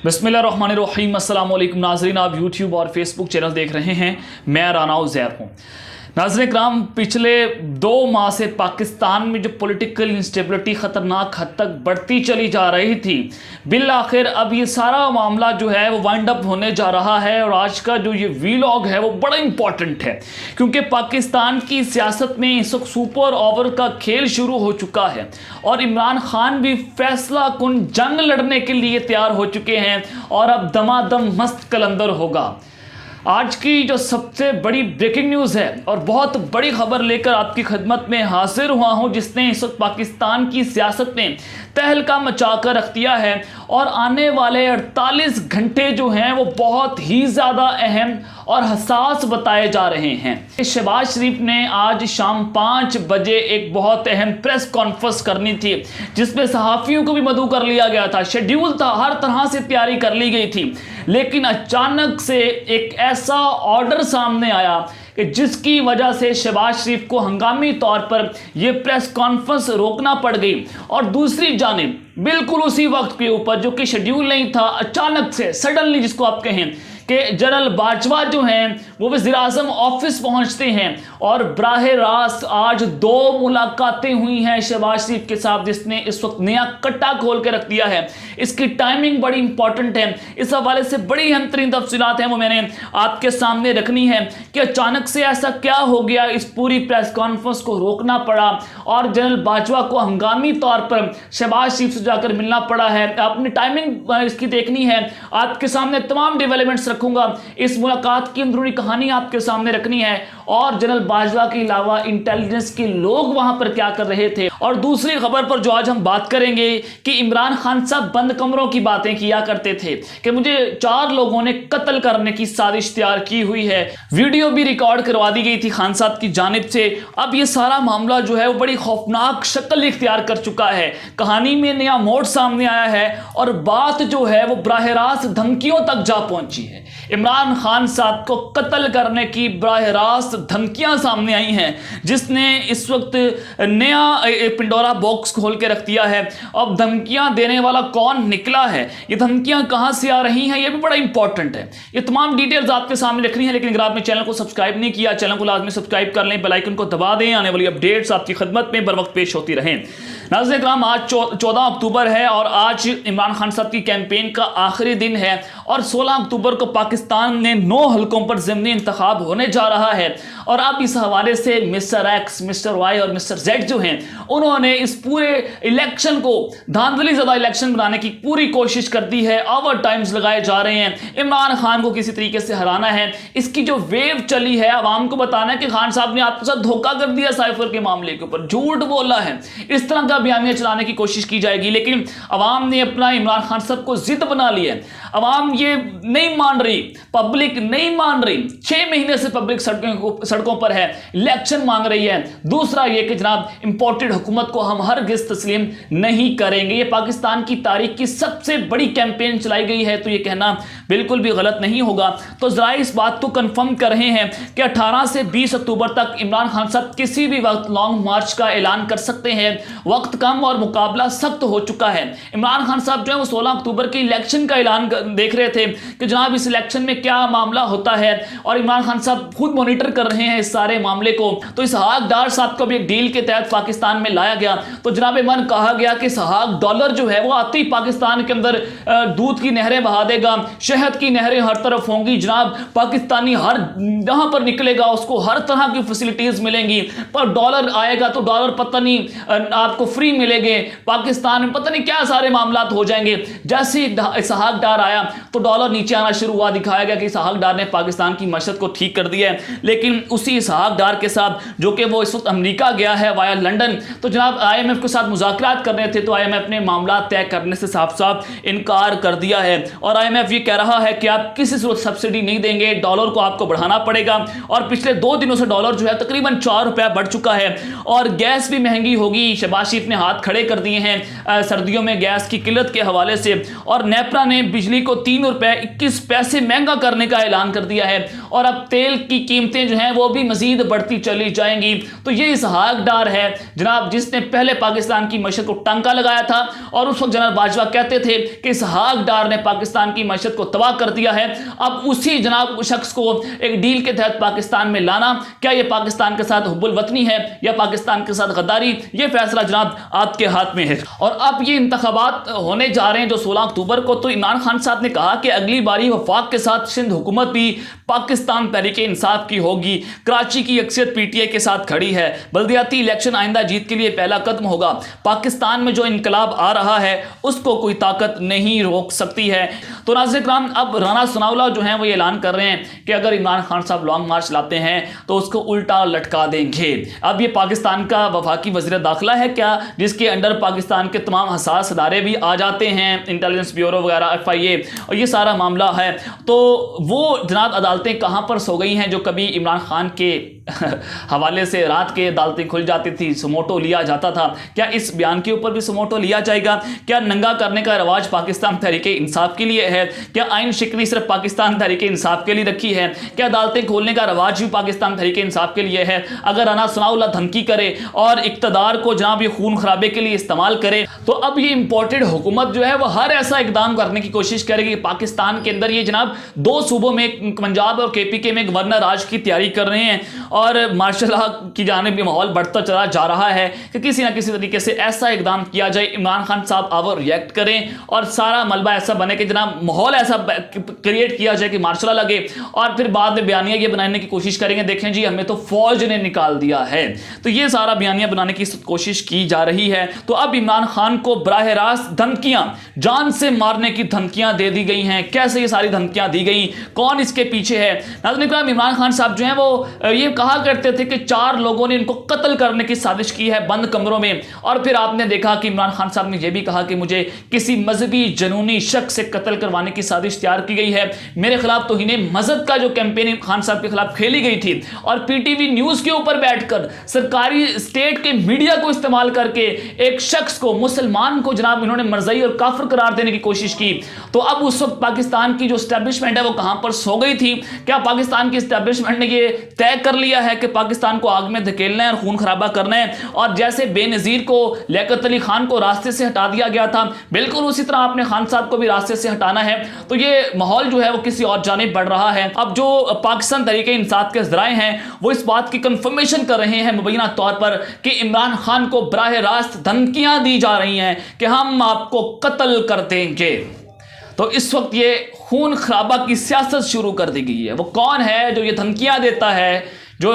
बिस्मिल्लाहिर्रहमानिर्रहीम। अस्सलाम वालेकुम नाज़रीन, आप यूट्यूब और फेसबुक चैनल देख रहे हैं। मैं राना उज़ैर हूँ। नाज़रीन इकराम, पिछले 2 माह से पाकिस्तान में जो पॉलिटिकल इंस्टेबिलिटी ख़तरनाक हद तक बढ़ती चली जा रही थी, बिल आखिर अब ये सारा मामला जो है वो वाइंड अप होने जा रहा है। और आज का जो ये वीलॉग है वो बड़ा इंपॉर्टेंट है, क्योंकि पाकिस्तान की सियासत में इस वक्त सुपर ओवर का खेल शुरू हो चुका है और इमरान खान भी फैसला कुन जंग लड़ने के लिए तैयार हो चुके हैं और अब दमादम मस्त कलंदर होगा। आज की जो सबसे बड़ी ब्रेकिंग न्यूज़ है और बहुत बड़ी खबर लेकर आपकी खिदमत में हाजिर हुआ हूं, जिसने इस वक्त पाकिस्तान की सियासत में तहलका मचा कर रख दिया है। और आने वाले 48 घंटे जो हैं वो बहुत ही ज़्यादा अहम और हसास बताए जा रहे हैं। शहबाज शरीफ ने आज शाम 5 बजे एक बहुत अहम प्रेस कॉन्फ्रेंस करनी थी, जिसमें सहाफ़ियों को भी मदऊ कर लिया गया था। शेड्यूल था, हर तरह से तैयारी कर ली गई थी, लेकिन अचानक से एक ऐसा ऑर्डर सामने आया कि जिसकी वजह से शहबाज शरीफ को हंगामी तौर पर यह प्रेस कॉन्फ्रेंस रोकना पड़ गई। और दूसरी जानिब बिल्कुल उसी वक्त के ऊपर, जो कि शेड्यूल नहीं था, अचानक से सडनली जिसको आप कहें कि जनरल बाजवा जो हैं वो वज़ीर-ए-आज़म ऑफिस पहुंचते हैं और बराह रास्त आज 2 मुलाकातें हुई हैं शहबाज शरीफ के साथ, जिसने इस वक्त नया कट्टा खोल के रख दिया है। इसकी टाइमिंग बड़ी इंपॉर्टेंट है। इस हवाले से बड़ी अहम तरीन तफसीलात हैं, वो मैंने आपके सामने रखनी है कि अचानक से ऐसा क्या हो गया, इस पूरी प्रेस कॉन्फ्रेंस को रोकना पड़ा और जनरल बाजवा को हंगामी तौर पर शहबाज शरीफ से जाकर मिलना पड़ा है। आपने टाइमिंग इसकी देखनी है, आपके सामने तमाम डेवलपमेंट्स रखूंगा। इस मुलाकात की अंदरूनी कहानी आपके सामने रखनी है और जनरल बाजवा के अलावा इंटेलिजेंस के लोग वहां पर क्या कर रहे थे। और दूसरी खबर पर जो आज हम बात करेंगे कि इमरान खान साहब बंद कमरों की बातें किया करते थे कि मुझे 4 लोगों ने कत्ल करने की साजिश तैयार की हुई है। वीडियो भी रिकॉर्ड करवा दी गई थी खान साहब की जानिब से। अब ये सारा मामला जो है वो बड़ी खौफनाक शक्ल इख्तियार कर चुका है। कहानी में नया मोड़ सामने आया है और बात जो है वो बराह रास्त धमकियों तक जा पहुंची है। इमरान खान साहब को कत्ल करने की बराह रास्त धमकियां सामने आई हैं, जिसने इस वक्त नया पिंडोरा बॉक्स खोल के रख दिया है। अब धमकियां देने वाला कौन निकला है, ये धमकियां कहां से आ रही हैं, ये भी बड़ा इंपॉर्टेंट है। ये तमाम डिटेल्स आपके सामने रखनी है। लेकिन अगर आपने चैनल को सब्सक्राइब नहीं किया, चैनल को लाजमी सब्सक्राइब कर लें, बेल आइकन को दबा दें, आने वाली अपडेट्स आपकी खिदमत में बर वक्त पेश होती रहें। नाज़रीन इकराम, आज 14 अक्टूबर है और आज इमरान खान साहब की कैंपेन का आखिरी दिन है और 16 अक्टूबर को पाकिस्तान में 9 हलकों पर ज़िमनी इंतखाब होने जा रहा है। और अब इस हवाले से मिस्टर एक्स, मिस्टर वाई और मिस्टर जेड जो हैं, उन्होंने इस पूरे इलेक्शन को धांधली ज़्यादा इलेक्शन बनाने की पूरी कोशिश कर दी है। ओवर टाइम्स लगाए जा रहे हैं, इमरान खान को किसी तरीके से हराना है। इसकी जो वेव चली है, आवाम को बताना है कि खान साहब ने आपके साथ धोखा कर दिया, साइफर के मामले के ऊपर झूठ बोला है, इस तरह का बयानिया चलाने की कोशिश की जाएगी। लेकिन अवाम ने अपना इमरान खान साहब को जिद बना ली है। अवाम ये नहीं मान रही, पब्लिक नहीं मान रही। 6 महीने से पब्लिक सड़कों पर है, इलेक्शन मांग रही है। दूसरा ये कि जनाब इंपोर्टेड हुकूमत को हम हरगिज़ तस्लीम नहीं करेंगे। ये पाकिस्तान की तारीख की सबसे बड़ी कैंपेन चलाई गई है, तो ये कहना बिल्कुल भी गलत नहीं होगा। तो जरा इस बात को कंफर्म कर रहे हैं कि 18 से 20 अक्टूबर तक इमरान खान साहब किसी भी वक्त लॉन्ग मार्च का ऐलान कर सकते हैं। वक्त कम और मुकाबला सख्त हो चुका है। इमरान खान साहब जो है वो 16 अक्टूबर के इलेक्शन का ऐलान देख रहे थे कि जनाब इस इलेक्शन में क्या मामला होता है, और इमरान खान साहब खुद मॉनिटर कर रहे हैं इस सारे मामले को। तो इसहाक डार साहब को भी एक डील के तहत पाकिस्तान में लाया गया। तो जनाब मन कहा गया कि इसहाक डॉलर जो है वो आते ही पाकिस्तान के अंदर दूध की नहरें बहा देगा, शहद की नहरें हर तरफ होंगी। जनाब पाकिस्तानी हर जहां पर निकलेगा उसको हर तरह की फैसिलिटीज मिलेंगी, पर डॉलर आएगा तो डॉलर पता नहीं आपको फ्री मिलेंगे। पाकिस्तान में पता नहीं क्या सारे मामला हो जाएंगे। जैसे ही इसहाक डार आया तो डॉलर नीचे आना शुरू हुआ। दिखाया गया कि इसहाक डार ने पाकिस्तान की मशहद को ठीक कर दिया है। लेकिन उसी इसहाक डार के साथ जो कि वो इस वक्त अमेरिका गया है वाया लंदन, तो जनाब IMF के साथ मुज़ाकरात कर रहे थे, तो IMF ने मामला तय करने से साफ साफ इनकार कर दिया है। और IMF ये कह रहा है कि आप किसी सूरत सब्सिडी नहीं देंगे, डॉलर को आपको बढ़ाना पड़ेगा। और पिछले 2 दिनों से डॉलर जो है तकरीबन 4 रुपया बढ़ चुका है और गैस भी महंगी होगी। शहबाज शरीफ ने हाथ खड़े कर दिए हैं सर्दियों में गैस की किल्लत के हवाले से। और नेपरा ने बिजली को 3 रुपये 21 पैसे महंगा करने का ऐलान कर दिया है। और अब तेल की कीमतें जो हैं वो भी मज़ीद मजीद बढ़ती चली जाएंगी। तो ये इसहाक डार है जनाब, जिसने पहले पाकिस्तान की मईशत को टांका लगाया था और उस वक्त जनरल बाजवा कहते थे कि इसहाक डार ने पाकिस्तान की मईशत को तबाह कर दिया है। अब उसी जनाब शख्स को एक डील के तहत पाकिस्तान में लाना, क्या यह पाकिस्तान के साथ हुब्बुल वतनी है या पाकिस्तान के साथ गद्दारी, ये फैसला जनाब आपके हाथ में है। और अब ये इंतखाबात होने जा रहे हैं जो 16 अक्टूबर को, तो इमरान खान साहब ने कहा कि अगली बारी वफाक के साथ सिंध हुकूमत भी पाकिस्तान तहरीक इंसाफ की होगी। कराची की अक्सरियत पीटीआई के साथ खड़ी है। बल्दियाती इलेक्शन आइंदा जीत के लिए पहला कदम होगा। पाकिस्तान में जो इनकलाब आ रहा है उसको कोई ताकत नहीं रोक सकती है। तो नाज़रीन किराम, अब राना सनाउल्लाह जो हैं वो ये ऐलान कर रहे हैं कि अगर इमरान खान साहब लॉन्ग मार्च लाते हैं तो उसको उल्टा लटका देंगे। अब ये पाकिस्तान का वफाकी वज़ीर दाखिला है क्या, जिसके अंडर पाकिस्तान के तमाम हसास इदारे भी आ जाते हैं, इंटेलिजेंस ब्यूरो वगैरह, FIA, और ये सारा मामला है। तो वो जनाब अदालतें कहाँ पर सो गई हैं जो कभी इमरान खान के हवाले से रात के अदालतें खुल जाती थी, सुमोटो लिया जाता था। क्या इस बयान के ऊपर भी सुमोटो लिया जाएगा? क्या नंगा करने का रवाज पाकिस्तान तहरीक इंसाफ के लिए है? क्या आइन शिकनी सिर्फ पाकिस्तान तहरीक इंसाफ के लिए रखी है? क्या अदालतें खोलने का रवाज भी पाकिस्तान तहरीक इंसाफ के लिए है? अगर राना सनाउल्लाह धमकी करे और इक़्तिदार को जनाब ये खून खराबे के लिए इस्तेमाल करे, तो अब ये इंपोर्टेड हुकूमत जो है वो हर ऐसा इकदाम करने की कोशिश करेगी। पाकिस्तान के अंदर ये जनाब 2 सूबों में, पंजाब और KPK में गवर्नर राज की तैयारी कर रहे हैं और मार्शल लॉ की जानिब भी माहौल बढ़ता चला जा रहा है कि किसी ना किसी तरीके से ऐसा इकदाम किया जाए, इमरान खान साहब अब रिएक्ट करें और सारा मलबा ऐसा बने कि जनाब माहौल ऐसा क्रिएट किया जाए कि मार्शल लॉ लगे और फिर बाद में बयानिया ये बनाने की कोशिश करेंगे, देखें जी हमें तो फौज ने निकाल दिया है। तो ये सारा बयानिया बनाने की कोशिश की जा रही है। तो अब इमरान खान को बराह रास्त धमकियां, जान से मारने की धमकियां दे दी गई हैं। कैसे ये सारी धमकियां दी गई, कौन इसके पीछे है? नाज़रीन किराम, इमरान खान साहब जो हैं वो ये कहा करते थे कि 4 लोगों ने इनको कत्ल करने की साजिश की है बंद कमरों में। और फिर आपने देखा कि इमरान खान साहब ने यह भी कहा कि मुझे किसी मजहबी जनूनी शख्स से कत्ल करवाने की साजिश तैयार की गई है। मेरे खिलाफ तौहीन मजहब का जो कैंपेन खान साहब के खिलाफ खेली गई थी और PTV न्यूज के ऊपर बैठकर सरकारी स्टेट के मीडिया को इस्तेमाल करके एक शख्स को, मुसलमान को जनाब इन्होंने मरज़ई और काफिर करार देने की कोशिश की। तो अब उस वक्त पाकिस्तान की जो एस्टेब्लिशमेंट है वो कहां पर सो गई थी? क्या पाकिस्तान की एस्टेब्लिशमेंट ने ये तय कर लिया है कि पाकिस्तान को आग में धकेलना है और खून खराबा करना है? और जैसे बेनज़ीर को, लियाकत अली खान को रास्ते से हटा दिया गया था, बिल्कुल उसी तरह आपने खान साहब को भी रास्ते से हटाना है। तो ये माहौल जो है वो किसी और जानिब बढ़ रहा है। अब जो पाकिस्तान तहरीक इंसाफ के ज़राए हैं वो इस बात की कंफर्मेशन कर रहे हैं मुबैना तौर पर कि इमरान खान को बराह रास्त धमकियां दी जा रही हैं कि हम आपको कत्ल कर देंगे। तो इस वक्त ये खून खराबा की सियासत शुरू कर दी गई है। वो कौन है जो ये धमकियां देता है? जो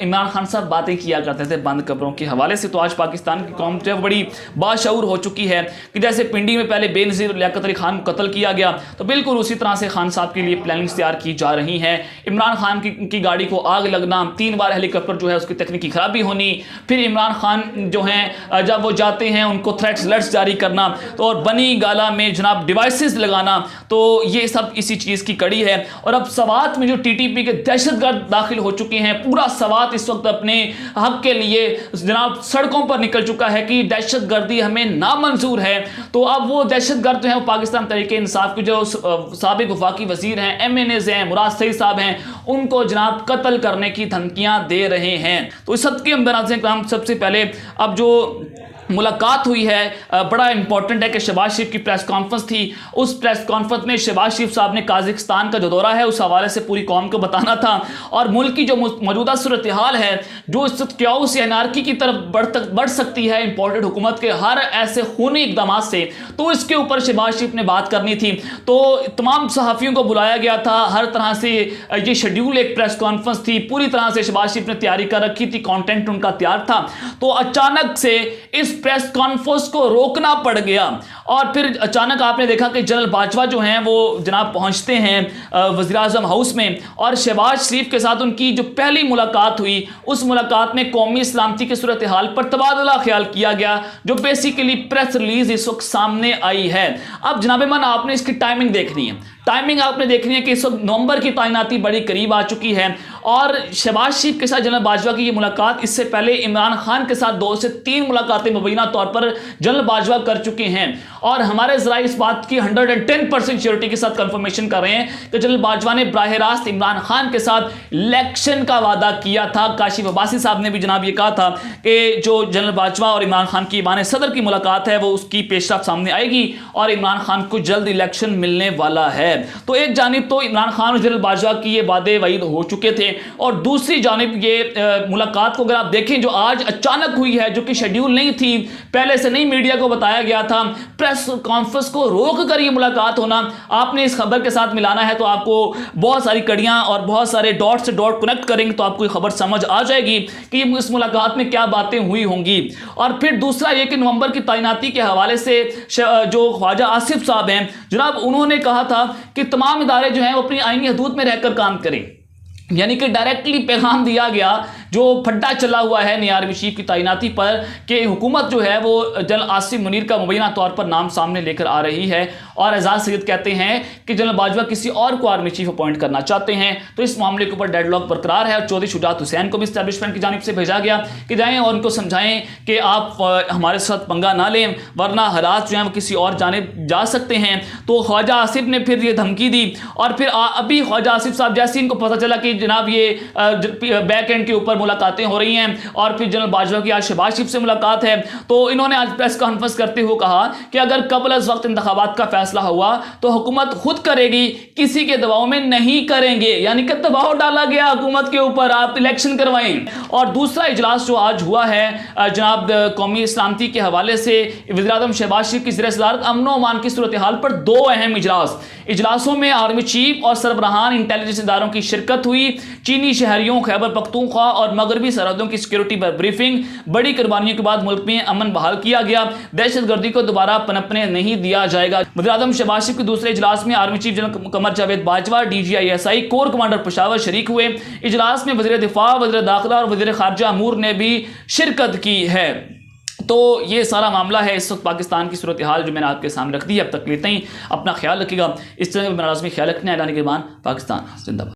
इमरान खान साहब बातें किया करते थे बंद कब्रों के हवाले से, तो आज पाकिस्तान की कौम जो है बड़ी बाशऊर हो चुकी है कि जैसे पिंडी में पहले बेनज़ीर लियाकत अली खान को कत्ल किया गया, तो बिल्कुल उसी तरह से खान साहब के लिए प्लानिंग्स तैयार की जा रही हैं। इमरान खान की गाड़ी को आग लगना, 3 बार हेलीकॉप्टर जो है उसकी तकनीकी खराबी होनी, फिर इमरान खान जो हैं जब वो जाते हैं उनको थ्रेट्स अलर्ट्स जारी करना, तो और बनी गाला में जनाब डिवाइसेस लगाना, तो ये सब इसी चीज़ की कड़ी है। और अब सवात में जो TTP के दहशतगर्द दाखिल हो चुके हैं, पूरा सवात इस वक्त अपने हक के लिए जनाब सड़कों पर निकल चुका है कि दहशतगर्दी हमें नामंजूर है। तो अब वो दहशतगर्द जो है वो पाकिस्तान तहरीक इंसाफ के जो साबिक वफाकी वजीर हैं, MNAs हैं, मुराद सईद साहब हैं, उनको जनाब कत्ल करने की धमकियां दे रहे हैं। तो इस सब के अंदर सबसे पहले अब जो मुलाकात हुई है बड़ा इंपॉर्टेंट है कि शहबाज शरीफ की प्रेस कॉन्फ्रेंस थी। उस प्रेस कॉन्फ्रेंस में शहबाज शरीफ साहब ने काज़ाकिस्तान का जो दौरा है उस हवाले से पूरी कौम को बताना था और मुल्क की जो मौजूदा सूरत हाल है, जो इस क्याओस या अनार्की की तरफ बढ़ सकती है इंपॉर्टेंट हुकूमत के हर ऐसे खूनी इकदाम से, तो इसके ऊपर शहबाज शरीफ ने बात करनी थी। तो तमाम सहाफ़ियों को बुलाया गया था, हर तरह से ये शेड्यूल एक प्रेस कॉन्फ्रेंस थी, पूरी तरह से शहबाज शरीफ ने तैयारी कर रखी थी, कॉन्टेंट उनका तैयार था। तो अचानक से इस प्रेस कॉन्फ्रेंस को रोकना पड़ गया और फिर अचानक आपने देखा कि जनरल बाजवा जो हैं वो जनाब पहुंचते हैं वज़ीर-ए-आज़म हाउस में और शहबाज शरीफ के साथ उनकी जो पहली मुलाकात हुई, उस मुलाकात में कौमी सलामती की सूरत हाल पर तबादला ख्याल किया गया, जो बेसिकली प्रेस रिलीज इस वक्त सामने आई है। अब जनाब मन आपने इसकी टाइमिंग देखनी है, टाइमिंग आपने देखनी है कि इस वक्त नवंबर की तैनाती बड़ी करीब आ चुकी है और शहबाज शरीफ के साथ जनरल बाजवा की ये मुलाकात, इससे पहले इमरान खान के साथ 2 से 3 मुलाकातें मुबैना तौर पर जनरल बाजवा कर चुके हैं اور ہمارے ذرائع اس بات کی 110% شیورٹی کے ساتھ کنفرمیشن کر رہے ہیں کہ جنرل باجوہ نے براہ راست عمران خان کے ساتھ الیکشن کا وعدہ کیا تھا. کاشف عباسی صاحب نے بھی جناب یہ کہا تھا کہ جو جنرل باجوہ اور عمران خان کی ایوان صدر کی ملاقات ہے وہ اس کی پیش رفت سامنے آئے گی اور عمران خان کو جلد الیکشن ملنے والا ہے. تو ایک جانب تو عمران خان اور جنرل باجوہ کی یہ وعدے وعید ہو چکے تھے اور دوسری جانب یہ ملاقات کو اگر آپ دیکھیں جو آج اچانک ہوئی ہے, جو کہ شیڈیول نہیں تھی, پہلے سے نہیں میڈیا کو بتایا گیا تھا, پریس کانفرنس کو روک کر یہ ملاقات ہونا, آپ نے اس خبر کے ساتھ ملانا ہے تو آپ کو بہت ساری کڑیاں اور بہت سارے ڈاٹ سے ڈاٹ کنیکٹ کریں گے تو آپ کو یہ خبر سمجھ آ جائے گی کہ اس ملاقات میں کیا باتیں ہوئی ہوں گی. اور پھر دوسرا یہ کہ نومبر کی تعیناتی کے حوالے سے جو خواجہ آصف صاحب ہیں جناب, انہوں نے کہا تھا کہ تمام ادارے جو ہیں وہ اپنی آئینی حدود میں رہ کر کام کریں, یعنی کہ ڈائریکٹلی پیغام دیا گیا جو پھڈا چلا ہوا ہے نئی آرمی چیف کی تعیناتی پر کہ حکومت جو ہے وہ جنرل عاصم منیر کا مبینہ طور پر نام سامنے لے کر آ رہی ہے. اور اعزاز سید کہتے ہیں کہ جنرل باجوہ کسی اور کو آرمی چیف اپوائنٹ کرنا چاہتے ہیں, تو اس معاملے کے اوپر ڈیڈ لاک برقرار ہے. اور چودھری شجاعت حسین کو بھی اسٹیبلشمنٹ کی جانب سے بھیجا گیا کہ جائیں اور ان کو سمجھائیں کہ آپ ہمارے ساتھ پنگا نہ لیں ورنہ حالات جو ہیں وہ کسی اور جانب جا سکتے ہیں. تو خواجہ آصف نے پھر یہ دھمکی دی اور پھر ابھی خواجہ آصف صاحب جیسے ان کو پتہ چلا کہ جناب یہ بیک اینڈ کے اوپر ملاقاتیں ہو رہی ہیں اور پھر جنرل باجوہ کی آج شہباز شریف سے ملاقات ہے, تو انہوں نے آج پریس کانفرنس کرتے ہوئے کہا کہ اگر قبل از وقت انتخابات کا فیصلہ ہوا تو حکومت خود کرے گی, کسی کے دباؤ میں نہیں کریں گے. یعنی کہ دباؤ ڈالا گیا حکومت کے اوپر, آپ الیکشن کروائیں. اور دوسرا اجلاس جو آج ہوا ہے جناب قومی سلامتی کے حوالے سے وزیراعظم شہباز شریف کی زیر صدارت امن و امان کی صورتحال پر دو اہم اجلاسوں میں آرمی چیف اور سربراہان انٹیلیجنس اداروں کی شرکت ہوئی. چینی شہریوں, خیبر پختونخوا اور مغربی سرحدوں کی سیکیورٹی پر بریفنگ. بڑی قربانیوں کے بعد ملک میں امن بحال کیا گیا, دہشت گردی کو دوبارہ پنپنے نہیں دیا جائے گا. وزیراعظم شہباز شریف کے دوسرے اجلاس میں army chief general Qamar Javed Bajwa, DGI corps commander Peshawar شریک ہوئے. اجلاس میں وزیر دفاع, وزیر داخلہ اور وزیر خارجہ امور نے بھی شرکت کی ہے. تو یہ سارا معاملہ ہے اس وقت پاکستان کی صورتحال جو میں نے آپ کے سامنے رکھ دی ہے. اب تک لیتے ہیں, اپنا خیال رکھیے گا, اس طرح میں لازمی خیال رکھنا ہے. اعلان کے بعد پاکستان زندہ باد.